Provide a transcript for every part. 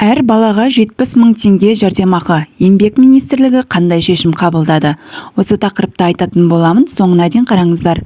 Әр балаға 70 мың теңге жәрдемақы. Еңбек министрлігі қандай шешім қабылдады? Осы тақырыпта айтатын боламын, соңына дейін қараңыздар.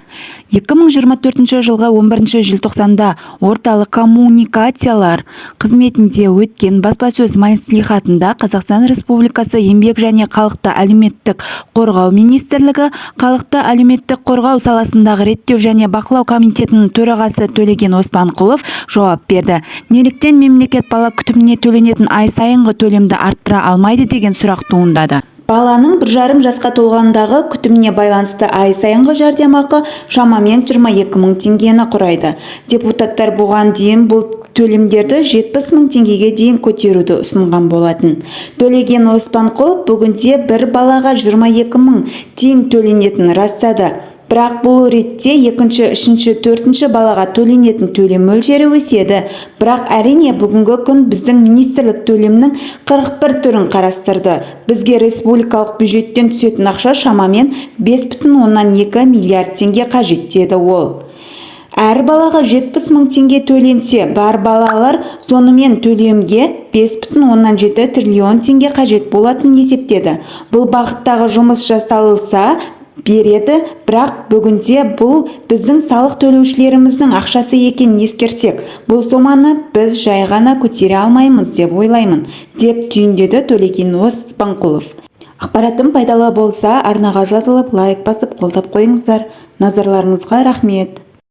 2024 жылғы 11 желтоқсанда орталық коммуникациялар қызметінде өткен баспасөз мәслихатында Қазақстан Республикасы еңбек және халықты әлеуметтік қорғау министрлігі халықты әлеуметтік қорғау саласындағы реттеу және бақылау комитетінің төрағасы Төлеген Оспанқұлов жауап берді. Неліктен мемлекет бала күтіміне төленетін ай сайынғы төлемді арттыра алмайды деген сұрақ туындады. Баланың 1,5 жасқа толғандағы күтіміне байланысты ай сайынғы жәрдемақы шамамен 22 мың теңгені құрайды. Депутаттар бұған дейін бұл төлемдерді 70 мың теңгеге дейін көтеруді ұсынған болатын. Төлеген Оспанқұлов бүгінде бір балаға 22 мың теңге төленетінін растады. Бірақ бұл ретте екінші, үшінші, төртінші балаға төленетін төлем мөлшері өседі. Бірақ әрине бүгінгі күн біздің министрлік төлемнің 41 түрін қарастырды. Бізге республикалық бюджеттен түсетін ақша шамамен 5,2 миллиард теңге қажет деді ол. Әр балаға 70 мың теңге төленсе, бар балалар сонымен төлемге 5,7 триллион теңге қажет болатын есептеді. Бұл бағыттағы жұмыс жасалса береді, бірақ бүгінде бұл біздің салық төлеушілеріміздің ақшасы екенін ескерсек, бұл соманы біз жай ғана көтере алмаймыз деп ойлаймын, деп түйіндеді Төлеген Оспанқұлов. Ақпаратым пайдалы болса, арнаға жазылып, лайк басып, қолдап қойыңыздар. Назарларыңызға рахмет.